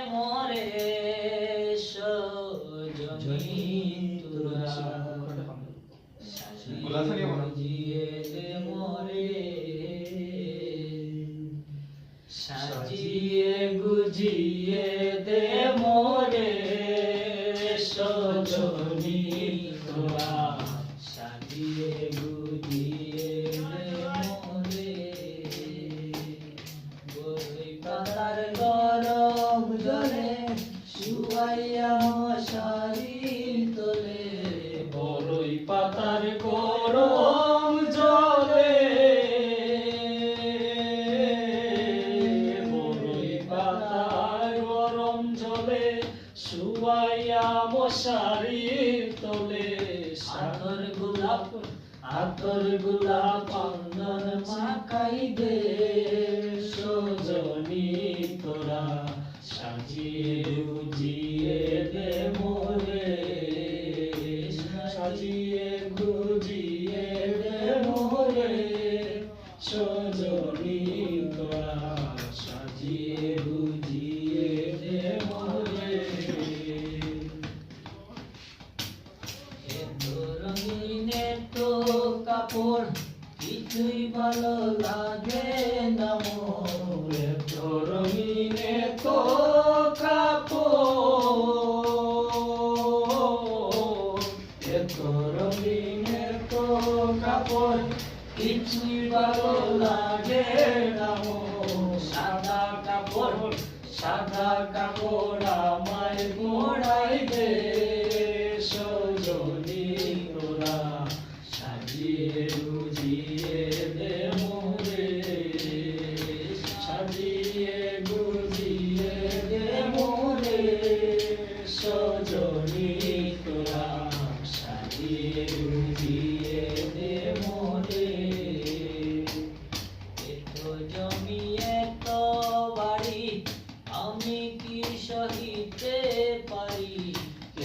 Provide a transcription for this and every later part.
মোরে সজনী তোরা সাজিয়ে দে মোরে সাজিয়ে গুজিয়ে দে মোরে সজনী তোরা সাজিয়ে গুজিয়ে দে মোরে বই পাতার গরম জলে শুয়াইয়া মশারির তলে বড়ই পাতার গরম জলে বড়ই পাতার গরম জলে শুয়াইয়া মশারির তলে আতর গোলাপ চন্দন মাখাই দে সজনী তোরা সাজিয়ে গুজিয়ে দে মোরে সাজিয়ে গুজিয়ে দে মোরে সজনী তোরা সাজিয়ে গুজিয়ে দে মোরে এত রঙিন এত কাপড় কিছুই ভালো লাগে না মোর এত রঙিন এত কাপড় এত রঙিন এত কাপড় কিছুই ভালো লাগে না মোর সাদা কাপড় আমায় মোড়াই দে সজনী তোরা সাজিয়ে গুজিয়ে দে মোরে সাজিয়ে গুজিয়ে দে মোরে সজনী তোরা সাজিয়ে গুজিয়ে দে মোরে এত জমি এত বাড়ি আমি কি সহিতে পারি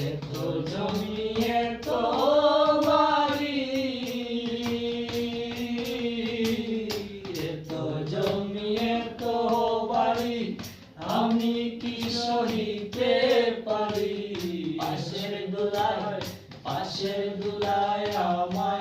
এত জমি এত বাড়ি এত জমি এত বাড়ি আমি কি সহিতে পারি পাশের দুলায় আমায়